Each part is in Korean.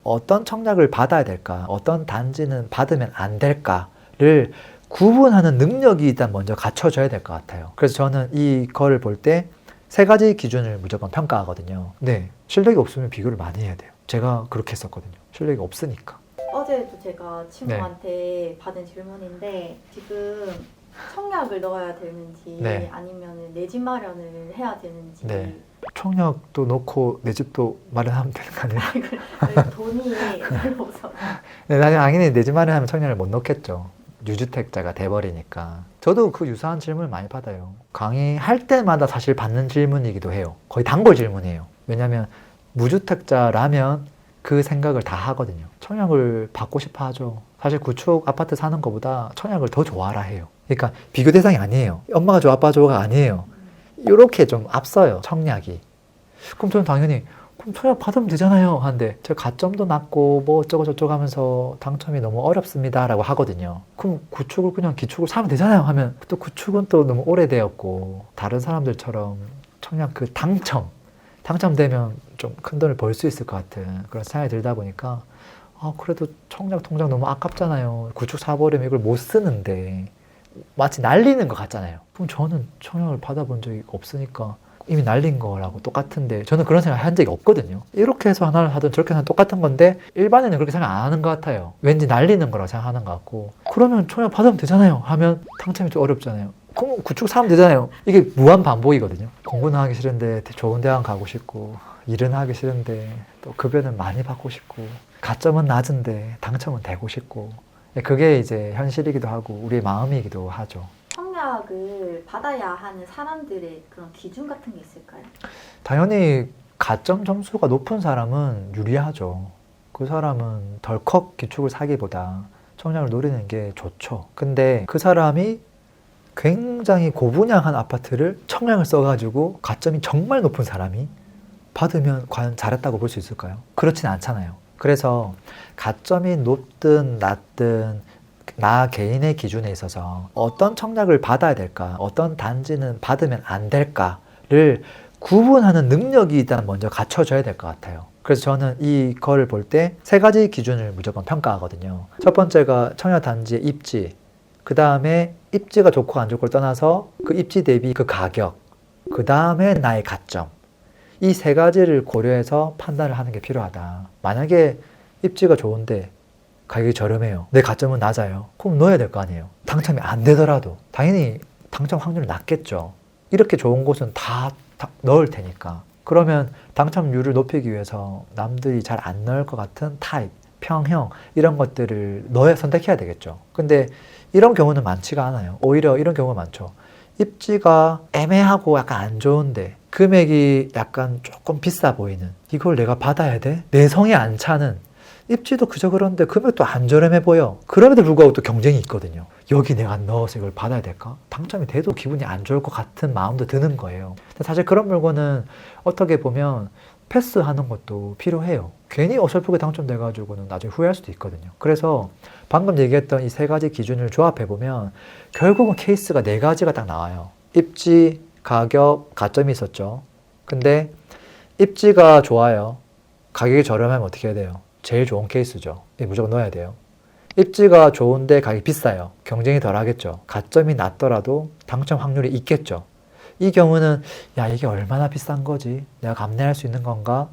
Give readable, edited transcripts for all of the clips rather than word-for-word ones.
어떤 청약을 받아야 될까, 어떤 단지는 받으면 안 될까를 구분하는 능력이 일단 먼저 갖춰져야 될 것 같아요. 그래서 저는 이거를 볼 때 세 가지 기준을 무조건 평가하거든요. 네, 실력이 없으면 비교를 많이 해야 돼요. 제가 그렇게 했었거든요. 실력이 없으니까. 어제도 제가 친구한테 받은 질문인데 지금 청약을 넣어야 되는지 네. 아니면 내 집 마련을 해야 되는지 네. 청약도 넣고 내 집도 마련하면 되는 거 아니에요? 돈이 별로 없어. 네, 당연히 내 집 마련하면 청약을 못 넣겠죠. 유주택자가 돼버리니까. 저도 그 유사한 질문을 많이 받아요. 강의할 때마다 사실 받는 질문이기도 해요. 거의 단골 질문이에요. 왜냐하면 무주택자라면 그 생각을 다 하거든요. 청약을 받고 싶어 하죠. 사실 구축 아파트 사는 것보다 청약을 더 좋아라 해요. 그러니까 비교 대상이 아니에요. 엄마가 좋아, 아빠가 좋아가 아니에요. 이렇게 좀 앞서요, 청약이. 그럼 저는 당연히 그럼 청약 받으면 되잖아요 하는데 제가 가점도 낮고 뭐 어쩌고 저쩌고 하면서 당첨이 너무 어렵습니다 라고 하거든요. 그럼 구축을 그냥 기축을 사면 되잖아요 하면 또 구축은 또 너무 오래되었고 다른 사람들처럼 청약 그 당첨되면 좀 큰 돈을 벌 수 있을 것 같은 그런 생각이 들다 보니까 그래도 청약 통장 너무 아깝잖아요. 구축 사버리면 이걸 못 쓰는데 마치 날리는 것 같잖아요. 그럼 저는 청약을 받아본 적이 없으니까 이미 날린 거라고 똑같은데 저는 그런 생각 한 적이 없거든요. 이렇게 해서 하나를 하든 저렇게 해서 똑같은 건데 일반인은 그렇게 생각 안 하는 것 같아요. 왠지 날리는 거라고 생각하는 것 같고 그러면 청약 받으면 되잖아요 하면 당첨이 좀 어렵잖아요. 그럼 구축 사면 되잖아요. 이게 무한 반복이거든요. 공부는 하기 싫은데 좋은 대학 가고 싶고 일은 하기 싫은데 또 급여는 많이 받고 싶고 가점은 낮은데 당첨은 되고 싶고 그게 이제 현실이기도 하고 우리의 마음이기도 하죠. 청약을 받아야 하는 사람들의 그런 기준 같은 게 있을까요? 당연히 가점 점수가 높은 사람은 유리하죠. 그 사람은 덜컥 기축을 사기보다 청약을 노리는 게 좋죠. 근데 그 사람이 굉장히 고분양한 아파트를 청약을 써가지고 가점이 정말 높은 사람이 받으면 과연 잘했다고 볼 수 있을까요? 그렇진 않잖아요. 그래서 가점이 높든 낮든 나 개인의 기준에 있어서 어떤 청약을 받아야 될까, 어떤 단지는 받으면 안 될까를 구분하는 능력이 일단 먼저 갖춰져야 될 것 같아요. 그래서 저는 이거를 볼 때 세 가지 기준을 무조건 평가하거든요. 첫 번째가 청약 단지의 입지, 그 다음에 입지가 좋고 안 좋고를 떠나서 그 입지 대비 그 가격, 그 다음에 나의 가점. 이 세 가지를 고려해서 판단을 하는 게 필요하다. 만약에 입지가 좋은데 가격이 저렴해요. 내 가점은 낮아요. 그럼 넣어야 될 거 아니에요. 당첨이 안 되더라도 당연히 당첨 확률이 낮겠죠. 이렇게 좋은 곳은 다 넣을 테니까. 그러면 당첨률을 높이기 위해서 남들이 잘 안 넣을 것 같은 타입, 평형 이런 것들을 선택해야 되겠죠. 근데 이런 경우는 많지가 않아요. 오히려 이런 경우가 많죠. 입지가 애매하고 약간 안 좋은데 금액이 약간 조금 비싸 보이는 이걸 내가 받아야 돼? 내 성에 안 차는 입지도 그저 그런데 금액도 안 저렴해 보여. 그럼에도 불구하고 또 경쟁이 있거든요. 여기 내가 넣어서 이걸 받아야 될까? 당첨이 돼도 기분이 안 좋을 것 같은 마음도 드는 거예요. 사실 그런 물건은 어떻게 보면 패스하는 것도 필요해요. 괜히 어설프게 당첨돼가지고는 나중에 후회할 수도 있거든요. 그래서 방금 얘기했던 이 세 가지 기준을 조합해보면 결국은 케이스가 네 가지가 딱 나와요. 입지, 가격, 가점이 있었죠. 근데 입지가 좋아요. 가격이 저렴하면 어떻게 해야 돼요? 제일 좋은 케이스죠. 무조건 넣어야 돼요. 입지가 좋은데 가격이 비싸요. 경쟁이 덜 하겠죠. 가점이 낮더라도 당첨 확률이 있겠죠. 이 경우는 이게 얼마나 비싼 거지? 내가 감내할 수 있는 건가?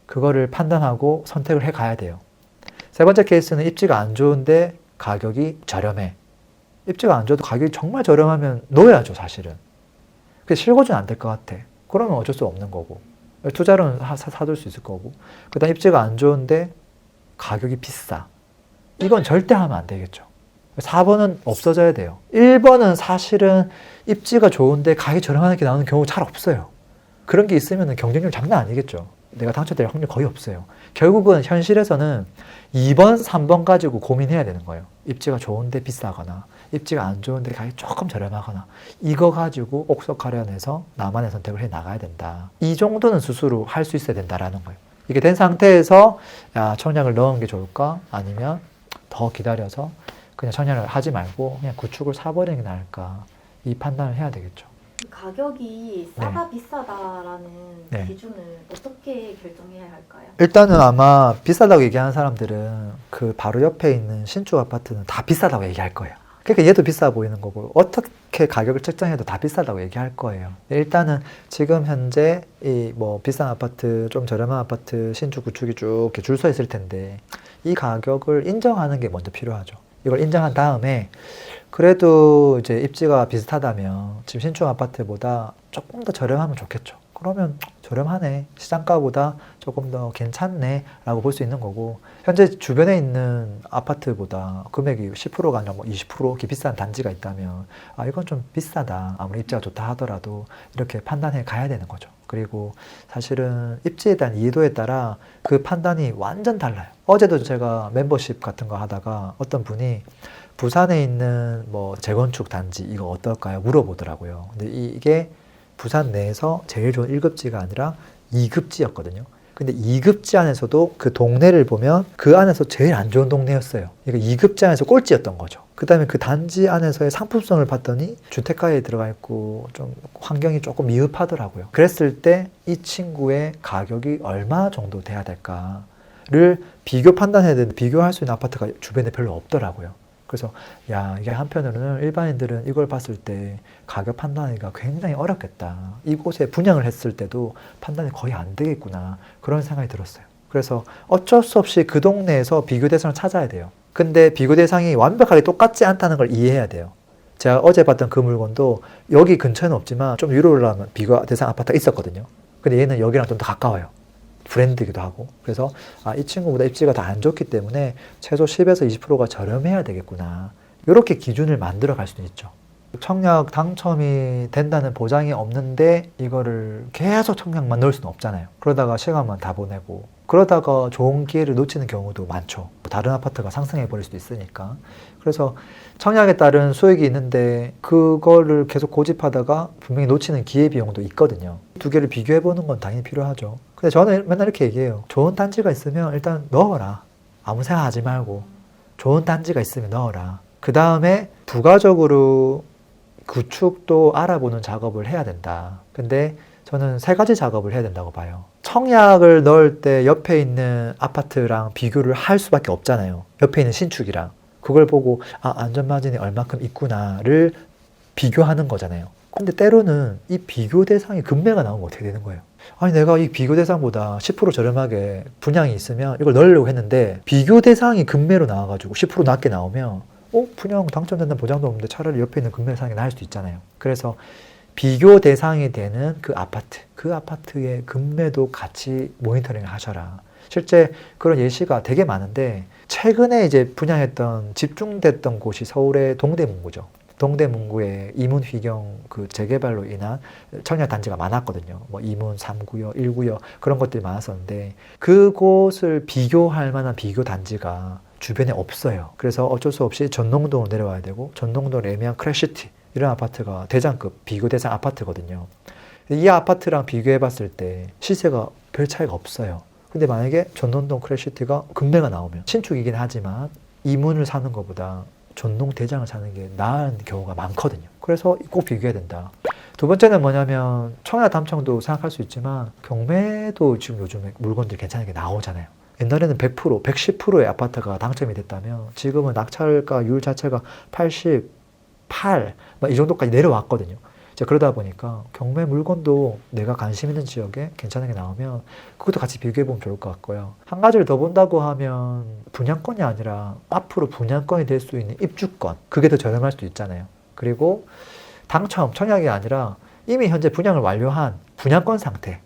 그거를 판단하고 선택을 해 가야 돼요. 세 번째 케이스는 입지가 안 좋은데 가격이 저렴해. 입지가 안 좋아도 가격이 정말 저렴하면 넣어야죠, 사실은. 그게 실거주는 안 될 것 같아. 그러면 어쩔 수 없는 거고. 투자로는 사둘 수 있을 거고. 그 다음 입지가 안 좋은데 가격이 비싸. 이건 절대 하면 안 되겠죠. 4번은 없어져야 돼요. 1번은 사실은 입지가 좋은데 가격이 저렴하게 나오는 경우 잘 없어요. 그런 게 있으면 경쟁률 장난 아니겠죠. 내가 당첨될 확률 거의 없어요. 결국은 현실에서는 2번, 3번 가지고 고민해야 되는 거예요. 입지가 좋은데 비싸거나 입지가 안 좋은데 가격이 조금 저렴하거나 이거 가지고 옥석가련해서 나만의 선택을 해 나가야 된다. 이 정도는 스스로 할 수 있어야 된다라는 거예요. 이게 된 상태에서 청약을 넣은 게 좋을까? 아니면 더 기다려서 그냥 청약을 하지 말고 그냥 구축을 사버리는 게 나을까? 이 판단을 해야 되겠죠. 그 가격이 싸다 비싸다라는 네. 기준을 어떻게 결정해야 할까요? 일단은 아마 비싸다고 얘기하는 사람들은 그 바로 옆에 있는 신축 아파트는 다 비싸다고 얘기할 거예요. 그러니까 얘도 비싸 보이는 거고 어떻게 가격을 책정해도 다 비싸다고 얘기할 거예요. 일단은 지금 현재 이 뭐 비싼 아파트, 좀 저렴한 아파트, 신축, 구축이 쭉 이렇게 줄 서 있을 텐데 이 가격을 인정하는 게 먼저 필요하죠. 이걸 인정한 다음에 그래도 이제 입지가 비슷하다면 지금 신축 아파트보다 조금 더 저렴하면 좋겠죠. 그러면 저렴하네, 시장가보다 조금 더 괜찮네 라고 볼 수 있는 거고, 현재 주변에 있는 아파트보다 금액이 10%가 아니라 뭐 20% 이렇게 비싼 단지가 있다면 아 이건 좀 비싸다, 아무리 입지가 좋다 하더라도 이렇게 판단해 가야 되는 거죠. 그리고 사실은 입지에 대한 이해도에 따라 그 판단이 완전 달라요. 어제도 제가 멤버십 같은 거 하다가 어떤 분이 부산에 있는 뭐 재건축 단지 이거 어떨까요? 물어보더라고요. 근데 이게 부산 내에서 제일 좋은 1급지가 아니라 2급지였거든요. 근데 2급지 안에서도 그 동네를 보면 그 안에서 제일 안 좋은 동네였어요. 그러니까 2급지 안에서 꼴찌였던 거죠. 그 다음에 그 단지 안에서의 상품성을 봤더니 주택가에 들어가 있고 좀 환경이 조금 미흡하더라고요. 그랬을 때 이 친구의 가격이 얼마 정도 돼야 될까를 비교 판단해야 되는데 비교할 수 있는 아파트가 주변에 별로 없더라고요. 그래서 야, 이게 한편으로는 일반인들은 이걸 봤을 때 가격 판단하기가 굉장히 어렵겠다. 이곳에 분양을 했을 때도 판단이 거의 안 되겠구나. 그런 생각이 들었어요. 그래서 어쩔 수 없이 그 동네에서 비교 대상을 찾아야 돼요. 근데 비교 대상이 완벽하게 똑같지 않다는 걸 이해해야 돼요. 제가 어제 봤던 그 물건도 여기 근처에는 없지만 좀 위로 올라가면 비교 대상 아파트가 있었거든요. 근데 얘는 여기랑 좀 더 가까워요. 브랜드이기도 하고. 그래서 아, 이 친구보다 입지가 더 안 좋기 때문에 최소 10에서 20%가 저렴해야 되겠구나. 이렇게 기준을 만들어 갈 수는 있죠. 청약 당첨이 된다는 보장이 없는데 이거를 계속 청약만 넣을 수는 없잖아요. 그러다가 시간만 다 보내고 그러다가 좋은 기회를 놓치는 경우도 많죠. 다른 아파트가 상승해 버릴 수도 있으니까. 그래서 청약에 따른 수익이 있는데 그거를 계속 고집하다가 분명히 놓치는 기회비용도 있거든요. 두 개를 비교해 보는 건 당연히 필요하죠. 근데 저는 맨날 이렇게 얘기해요. 좋은 단지가 있으면 일단 넣어라. 아무 생각하지 말고 좋은 단지가 있으면 넣어라. 그 다음에 부가적으로 구축도 알아보는 작업을 해야 된다. 근데 저는 세 가지 작업을 해야 된다고 봐요. 청약을 넣을 때 옆에 있는 아파트랑 비교를 할 수밖에 없잖아요. 옆에 있는 신축이랑. 그걸 보고 아, 안전마진이 얼마큼 있구나를 비교하는 거잖아요. 근데 때로는 이 비교 대상이 금매가 나오면 어떻게 되는 거예요? 아니 내가 이 비교 대상보다 10% 저렴하게 분양이 있으면 이걸 넣으려고 했는데 비교 대상이 금매로 나와가지고 10% 낮게 나오면 분양 당첨된다는 보장도 없는데 차라리 옆에 있는 금매 사는 게 나을 수도 있잖아요. 그래서 비교 대상이 되는 그 아파트의 금매도 같이 모니터링을 하셔라. 실제 그런 예시가 되게 많은데 최근에 이제 분양했던 집중됐던 곳이 서울의 동대문구죠. 동대문구에 이문휘경 그 재개발로 인한 청약 단지가 많았거든요. 뭐 이문 3구역, 1구역 그런 것들이 많았었는데 그곳을 비교할 만한 비교 단지가 주변에 없어요. 그래서 어쩔 수 없이 전농동으로 내려와야 되고 전농동 레미안 크래시티 이런 아파트가 대장급 비교 대상 아파트거든요. 이 아파트랑 비교해 봤을 때 시세가 별 차이가 없어요. 근데 만약에 전농동 크래시티가 금매가 나오면 신축이긴 하지만 이문을 사는 것보다 전동 대장을 사는 게 나은 경우가 많거든요. 그래서 꼭 비교해야 된다. 두 번째는 뭐냐면 청약 당첨도 생각할 수 있지만 경매도 지금 요즘에 물건들이 괜찮게 나오잖아요. 옛날에는 100%, 110%의 아파트가 당첨이 됐다면 지금은 낙찰가율 자체가 88, 이 정도까지 내려왔거든요. 그러다 보니까 경매 물건도 내가 관심 있는 지역에 괜찮은 게 나오면 그것도 같이 비교해보면 좋을 것 같고요. 한 가지를 더 본다고 하면 분양권이 아니라 앞으로 분양권이 될 수 있는 입주권, 그게 더 저렴할 수도 있잖아요. 그리고 당첨, 청약이 아니라 이미 현재 분양을 완료한 분양권 상태,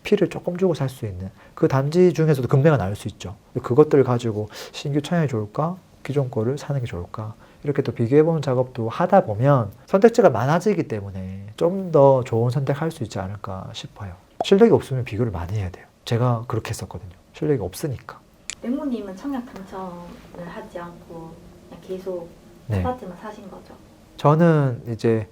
피를 조금 주고 살 수 있는 그 단지 중에서도 금매가 나올 수 있죠. 그것들을 가지고 신규 청약이 좋을까? 기존 거를 사는 게 좋을까? 이렇게 또 비교해보는 작업도 하다 보면 선택지가 많아지기 때문에 좀 더 좋은 선택할 수 있지 않을까 싶어요. 실력이 없으면 비교를 많이 해야 돼요. 제가 그렇게 했었거든요. 실력이 없으니까. 맹모님은 청약 당첨을 하지 않고 그냥 계속 네. 아파트만 사신 거죠? 저는 이제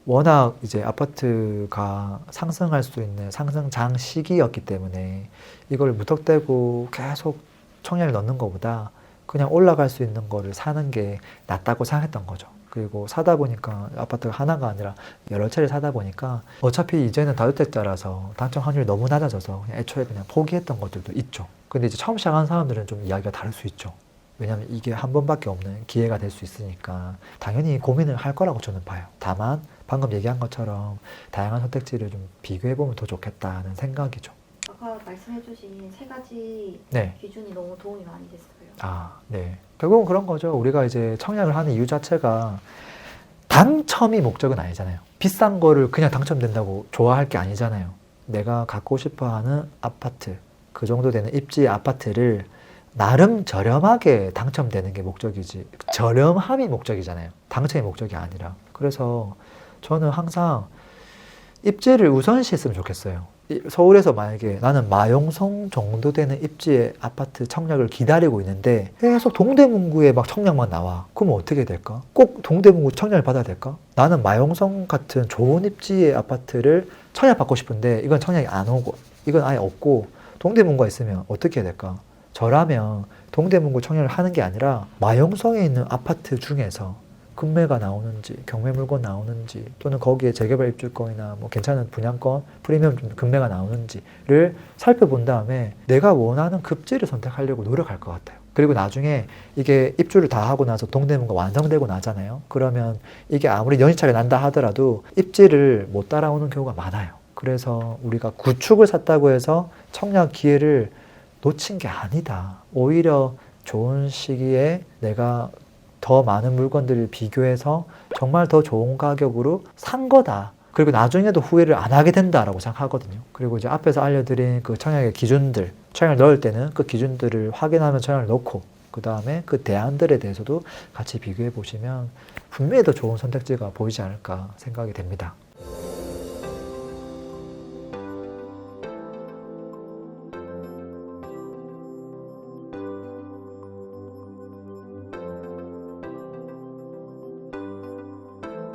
워낙 이제 아파트가 상승할 수 있는 상승장 시기였기 때문에 이걸 무턱대고 계속 청약을 넣는 것보다 그냥 올라갈 수 있는 거를 사는 게 낫다고 생각했던 거죠. 그리고 사다 보니까 아파트가 하나가 아니라 여러 채를 사다 보니까 어차피 이제는 다주택자라서 당첨 확률이 너무 낮아져서 그냥 애초에 그냥 포기했던 것들도 있죠. 근데 이제 처음 시작하는 사람들은 좀 이야기가 다를 수 있죠. 왜냐하면 이게 한 번밖에 없는 기회가 될 수 있으니까 당연히 고민을 할 거라고 저는 봐요. 다만 방금 얘기한 것처럼 다양한 선택지를 좀 비교해보면 더 좋겠다는 생각이죠. 아까 말씀해주신 세 가지 네. 기준이 너무 도움이 많이 됐어요. 네. 결국은 그런 거죠. 우리가 이제 청약을 하는 이유 자체가 당첨이 목적은 아니잖아요. 비싼 거를 그냥 당첨된다고 좋아할 게 아니잖아요. 내가 갖고 싶어 하는 아파트, 그 정도 되는 입지 아파트를 나름 저렴하게 당첨되는 게 목적이지. 저렴함이 목적이잖아요. 당첨이 목적이 아니라. 그래서 저는 항상 입지를 우선시했으면 좋겠어요. 서울에서 만약에 나는 마용성 정도 되는 입지의 아파트 청약을 기다리고 있는데 계속 동대문구에 막 청약만 나와. 그러면 어떻게 될까? 꼭 동대문구 청약을 받아야 될까? 나는 마용성 같은 좋은 입지의 아파트를 청약받고 싶은데 이건 청약이 안 오고 이건 아예 없고 동대문구가 있으면 어떻게 해야 될까? 저라면 동대문구 청약을 하는 게 아니라 마용성에 있는 아파트 중에서 금매가 나오는지, 경매 물건 나오는지, 또는 거기에 재개발 입주권이나 뭐 괜찮은 분양권, 프리미엄 금매가 나오는지를 살펴본 다음에 내가 원하는 급지를 선택하려고 노력할 것 같아요. 그리고 나중에 이게 입주를 다 하고 나서 동대문구가 완성되고 나잖아요. 그러면 이게 아무리 연식차가 난다 하더라도 입지를 못 따라오는 경우가 많아요. 그래서 우리가 구축을 샀다고 해서 청약 기회를 놓친 게 아니다. 오히려 좋은 시기에 내가 더 많은 물건들을 비교해서 정말 더 좋은 가격으로 산 거다. 그리고 나중에도 후회를 안 하게 된다라고 생각하거든요. 그리고 이제 앞에서 알려드린 그 청약의 기준들, 청약을 넣을 때는 그 기준들을 확인하면 청약을 넣고 그 다음에 그 대안들에 대해서도 같이 비교해 보시면 분명히 더 좋은 선택지가 보이지 않을까 생각이 됩니다.